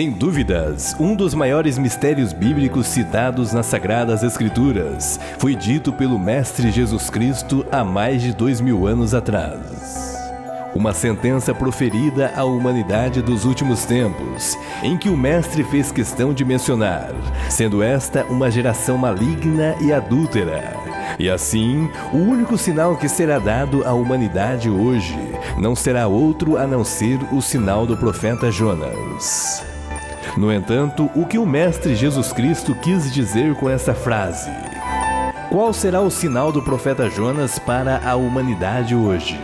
Sem dúvidas, um dos maiores mistérios bíblicos citados nas Sagradas Escrituras foi dito pelo Mestre Jesus Cristo há mais de 2000 anos atrás. Uma sentença proferida à humanidade dos últimos tempos, em que o Mestre fez questão de mencionar, sendo esta uma geração maligna e adúltera. E assim, o único sinal que será dado à humanidade hoje não será outro a não ser o sinal do profeta Jonas. No entanto, o que o Mestre Jesus Cristo quis dizer com essa frase? Qual será o sinal do profeta Jonas para a humanidade hoje?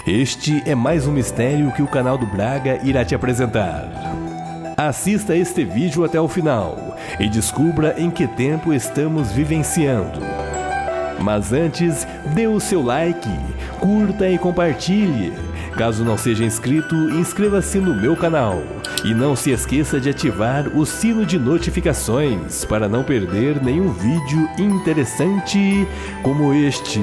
Este é mais um mistério que o canal do Braga irá te apresentar. Assista este vídeo até o final e descubra em que tempo estamos vivenciando. Mas antes, dê o seu like, curta e compartilhe. Caso não seja inscrito, inscreva-se no meu canal. E não se esqueça de ativar o sino de notificações para não perder nenhum vídeo interessante como este.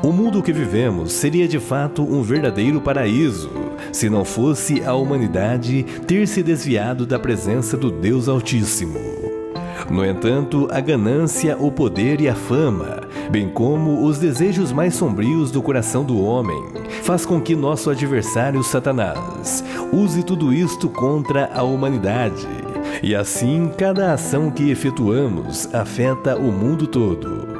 O mundo que vivemos seria de fato um verdadeiro paraíso, se não fosse a humanidade ter se desviado da presença do Deus Altíssimo. No entanto, a ganância, o poder e a fama, bem como os desejos mais sombrios do coração do homem, faz com que nosso adversário Satanás use tudo isto contra a humanidade. E assim, cada ação que efetuamos afeta o mundo todo.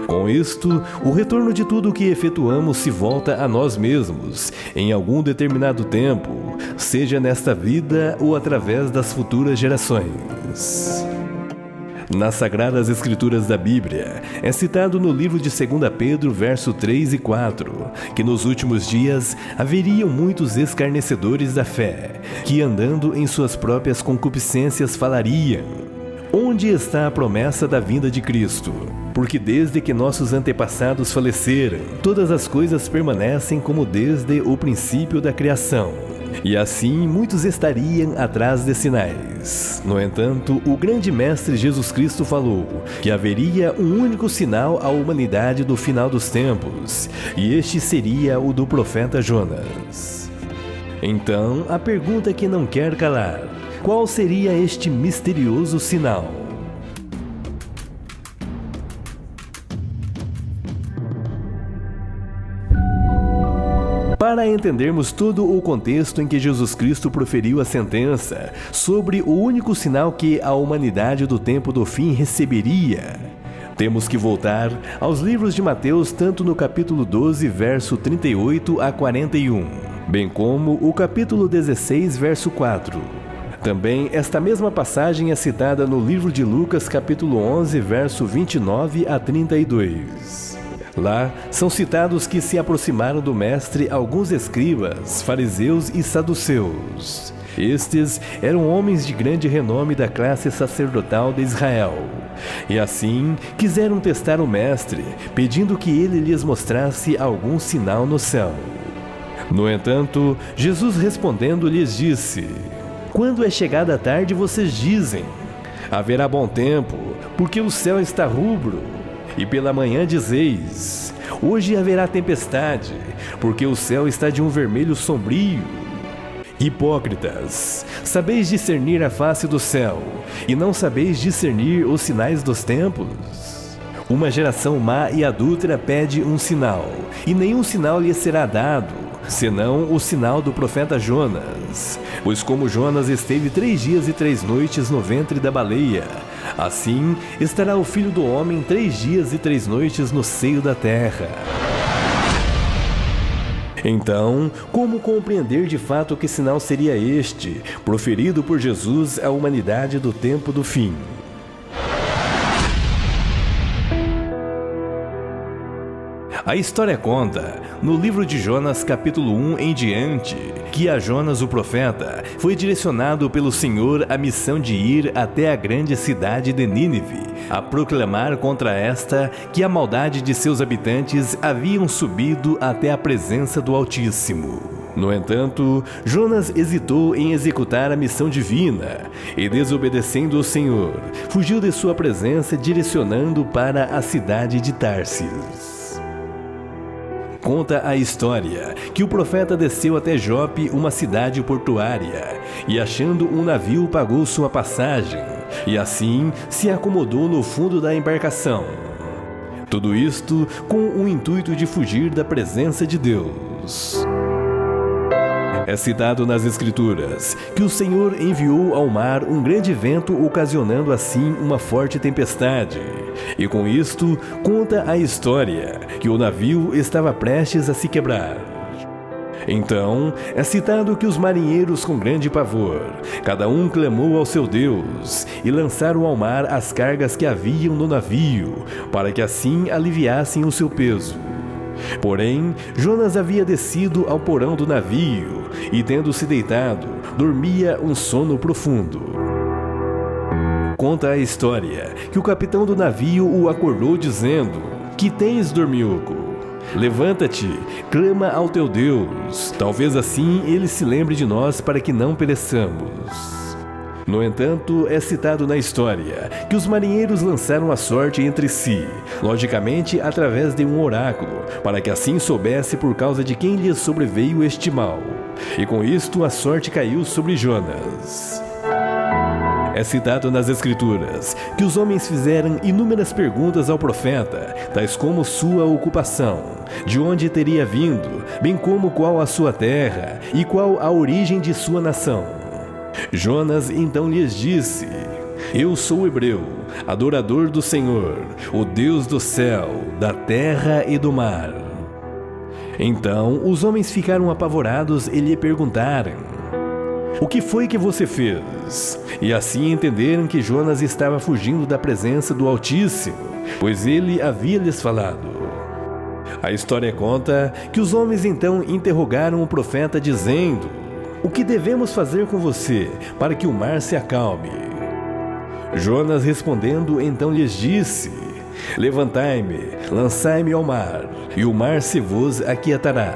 Com isto, o retorno de tudo o que efetuamos se volta a nós mesmos, em algum determinado tempo, seja nesta vida ou através das futuras gerações. Nas Sagradas Escrituras da Bíblia, é citado no livro de 2 Pedro, verso 3 e 4, que nos últimos dias haveriam muitos escarnecedores da fé, que andando em suas próprias concupiscências falariam: onde está a promessa da vinda de Cristo? Porque desde que nossos antepassados faleceram, todas as coisas permanecem como desde o princípio da criação. E assim muitos estariam atrás de sinais. No entanto, o grande Mestre Jesus Cristo falou que haveria um único sinal à humanidade do final dos tempos, e este seria o do profeta Jonas. Então, a pergunta que não quer calar: qual seria este misterioso sinal? Para entendermos todo o contexto em que Jesus Cristo proferiu a sentença sobre o único sinal que a humanidade do tempo do fim receberia, temos que voltar aos livros de Mateus, tanto no capítulo 12, verso 38 a 41, bem como o capítulo 16, verso 4. Também esta mesma passagem é citada no livro de Lucas, capítulo 11, verso 29 a 32. Lá são citados que se aproximaram do Mestre alguns escribas, fariseus e saduceus. Estes eram homens de grande renome da classe sacerdotal de Israel. E assim quiseram testar o Mestre, pedindo que ele lhes mostrasse algum sinal no céu. No entanto, Jesus respondendo lhes disse: quando é chegada a tarde, vocês dizem: haverá bom tempo, porque o céu está rubro. E pela manhã dizeis: hoje haverá tempestade, porque o céu está de um vermelho sombrio. Hipócritas, sabeis discernir a face do céu, e não sabeis discernir os sinais dos tempos? Uma geração má e adúltera pede um sinal, e nenhum sinal lhe será dado, senão o sinal do profeta Jonas. Pois como Jonas esteve 3 dias e 3 noites no ventre da baleia, assim estará o Filho do Homem 3 dias e 3 noites no seio da terra. Então, como compreender de fato que sinal seria este, proferido por Jesus à humanidade do tempo do fim? A história conta, no livro de Jonas, capítulo 1 em diante, que a Jonas, o profeta, foi direcionado pelo Senhor a missão de ir até a grande cidade de Nínive, a proclamar contra esta que a maldade de seus habitantes haviam subido até a presença do Altíssimo. No entanto, Jonas hesitou em executar a missão divina e, desobedecendo ao Senhor, fugiu de sua presença, direcionando para a cidade de Tarsis. Conta a história que o profeta desceu até Jope, uma cidade portuária, e achando um navio pagou sua passagem, e assim se acomodou no fundo da embarcação. Tudo isto com o intuito de fugir da presença de Deus. É citado nas Escrituras que o Senhor enviou ao mar um grande vento, ocasionando assim uma forte tempestade. E com isto, conta a história que o navio estava prestes a se quebrar. Então, é citado que os marinheiros, com grande pavor, cada um clamou ao seu Deus e lançaram ao mar as cargas que haviam no navio, para que assim aliviassem o seu peso. Porém, Jonas havia descido ao porão do navio e, tendo-se deitado, dormia um sono profundo. Conta a história que o capitão do navio o acordou dizendo: "Que tens, dormilco? Levanta-te, clama ao teu Deus, talvez assim ele se lembre de nós para que não pereçamos." No entanto, é citado na história que os marinheiros lançaram a sorte entre si, logicamente através de um oráculo, para que assim soubesse por causa de quem lhes sobreveio este mal. E com isto a sorte caiu sobre Jonas. É citado nas Escrituras que os homens fizeram inúmeras perguntas ao profeta, tais como sua ocupação, de onde teria vindo, bem como qual a sua terra e qual a origem de sua nação. Jonas então lhes disse: "Eu sou hebreu, adorador do Senhor, o Deus do céu, da terra e do mar." Então os homens ficaram apavorados e lhe perguntaram: "O que foi que você fez?" E assim entenderam que Jonas estava fugindo da presença do Altíssimo, pois ele havia lhes falado. A história conta que os homens então interrogaram o profeta dizendo: "O que devemos fazer com você para que o mar se acalme?" Jonas respondendo então lhes disse: "Levantai-me, lançai-me ao mar, e o mar se vos aquietará,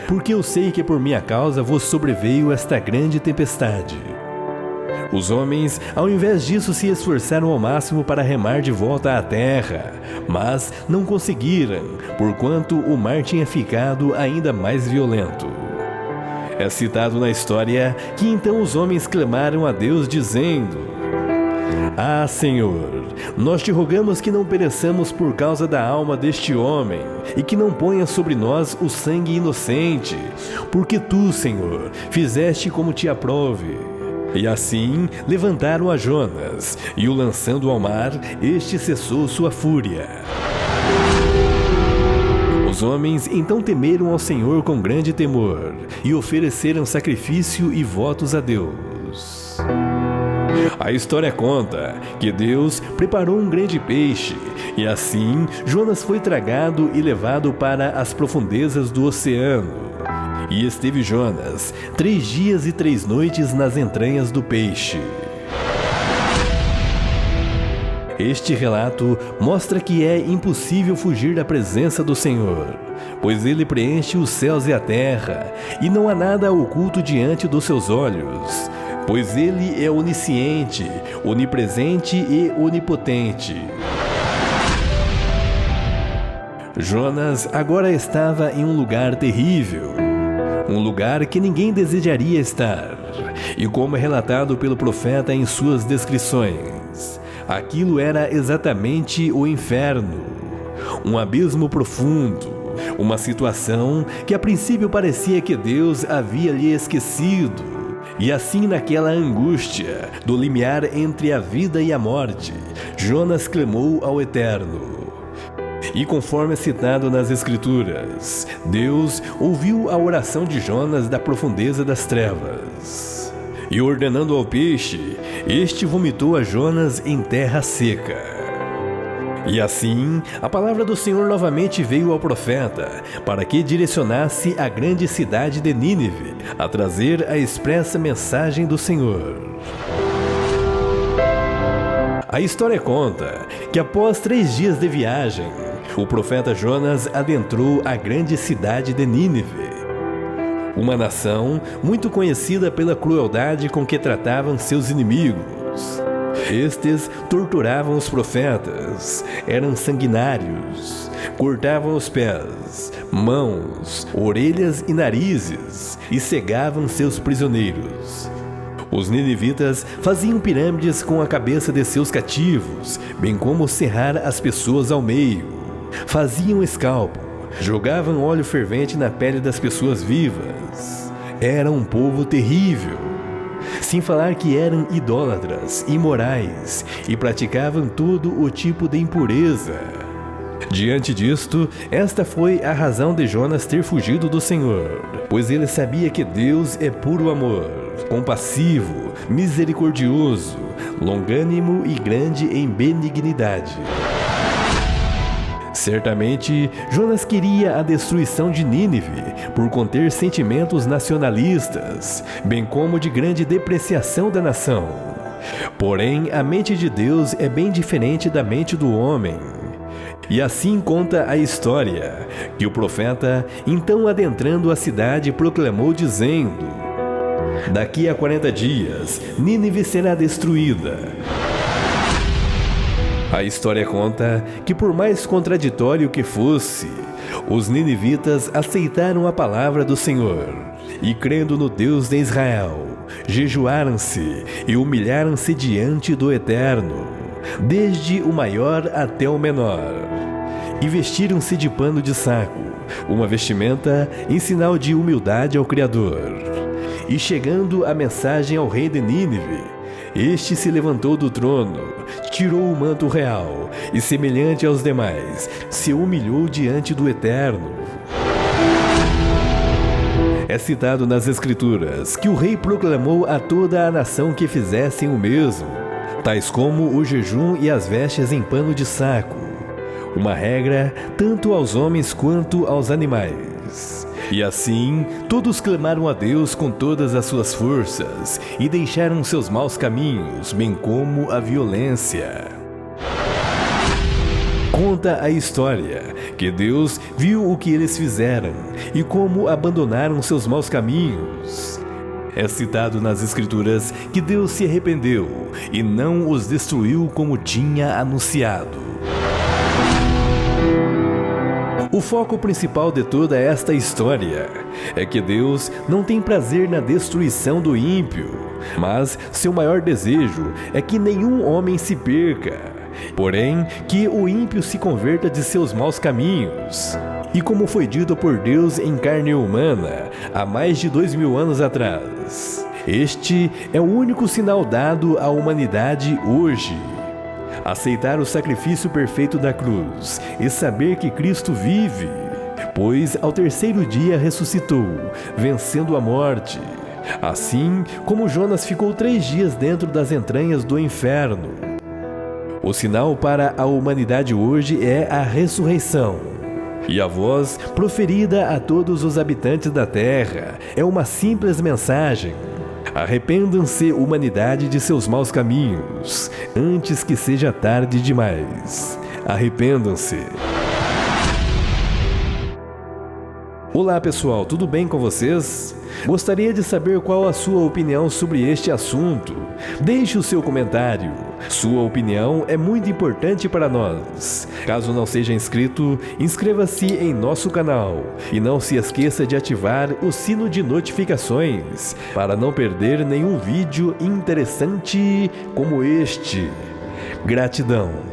porque eu sei que por minha causa vos sobreveio esta grande tempestade." Os homens, ao invés disso, se esforçaram ao máximo para remar de volta à terra, mas não conseguiram, porquanto o mar tinha ficado ainda mais violento. É citado na história que então os homens clamaram a Deus dizendo: "Ah, Senhor, nós te rogamos que não pereçamos por causa da alma deste homem, e que não ponha sobre nós o sangue inocente, porque tu, Senhor, fizeste como te aprove." E assim levantaram a Jonas, e o lançando ao mar, este cessou sua fúria. Os homens então temeram ao Senhor com grande temor e ofereceram sacrifício e votos a Deus. A história conta que Deus preparou um grande peixe e assim Jonas foi tragado e levado para as profundezas do oceano. E esteve Jonas 3 dias e 3 noites nas entranhas do peixe. Este relato mostra que é impossível fugir da presença do Senhor, pois Ele preenche os céus e a terra, e não há nada oculto diante dos seus olhos, pois Ele é onisciente, onipresente e onipotente. Jonas agora estava em um lugar terrível, um lugar que ninguém desejaria estar, e como é relatado pelo profeta em suas descrições, aquilo era exatamente o inferno, um abismo profundo, uma situação que a princípio parecia que Deus havia lhe esquecido. E assim, naquela angústia do limiar entre a vida e a morte, Jonas clamou ao Eterno. E conforme é citado nas Escrituras, Deus ouviu a oração de Jonas da profundeza das trevas. E ordenando ao peixe, este vomitou a Jonas em terra seca. E assim, a palavra do Senhor novamente veio ao profeta, para que direcionasse a grande cidade de Nínive a trazer a expressa mensagem do Senhor. A história conta que após 3 dias de viagem, o profeta Jonas adentrou a grande cidade de Nínive, uma nação muito conhecida pela crueldade com que tratavam seus inimigos. Estes torturavam os profetas, eram sanguinários, cortavam os pés, mãos, orelhas e narizes e cegavam seus prisioneiros. Os ninivitas faziam pirâmides com a cabeça de seus cativos, bem como serrar as pessoas ao meio. Faziam escalpo, jogavam óleo fervente na pele das pessoas vivas. Era um povo terrível. Sem falar que eram idólatras, imorais e praticavam todo o tipo de impureza. Diante disto, esta foi a razão de Jonas ter fugido do Senhor, pois ele sabia que Deus é puro amor, compassivo, misericordioso, longânimo e grande em benignidade. Certamente, Jonas queria a destruição de Nínive por conter sentimentos nacionalistas, bem como de grande depreciação da nação. Porém, a mente de Deus é bem diferente da mente do homem. E assim conta a história, que o profeta, então adentrando a cidade, proclamou dizendo: daqui a 40 dias, Nínive será destruída. A história conta que, por mais contraditório que fosse, os ninivitas aceitaram a palavra do Senhor e, crendo no Deus de Israel, jejuaram-se e humilharam-se diante do Eterno, desde o maior até o menor, e vestiram-se de pano de saco, uma vestimenta em sinal de humildade ao Criador. E chegando a mensagem ao rei de Nínive, este se levantou do trono, tirou o manto real e, semelhante aos demais, se humilhou diante do Eterno. É citado nas Escrituras que o rei proclamou a toda a nação que fizessem o mesmo, tais como o jejum e as vestes em pano de saco, uma regra tanto aos homens quanto aos animais. E assim, todos clamaram a Deus com todas as suas forças e deixaram seus maus caminhos, bem como a violência. Conta a história que Deus viu o que eles fizeram e como abandonaram seus maus caminhos. É citado nas Escrituras que Deus se arrependeu e não os destruiu como tinha anunciado. O foco principal de toda esta história é que Deus não tem prazer na destruição do ímpio, mas seu maior desejo é que nenhum homem se perca, porém que o ímpio se converta de seus maus caminhos. E como foi dito por Deus em carne humana há mais de 2000 anos atrás, este é o único sinal dado à humanidade hoje. Aceitar o sacrifício perfeito da cruz e saber que Cristo vive, pois ao 3º dia ressuscitou, vencendo a morte. Assim como Jonas ficou 3 dias dentro das entranhas do inferno. O sinal para a humanidade hoje é a ressurreição. E a voz proferida a todos os habitantes da terra é uma simples mensagem: arrependam-se, humanidade, de seus maus caminhos, antes que seja tarde demais. Arrependam-se. Olá pessoal, tudo bem com vocês? Gostaria de saber qual a sua opinião sobre este assunto. Deixe o seu comentário. Sua opinião é muito importante para nós. Caso não seja inscrito, inscreva-se em nosso canal e não se esqueça de ativar o sino de notificações para não perder nenhum vídeo interessante como este. Gratidão.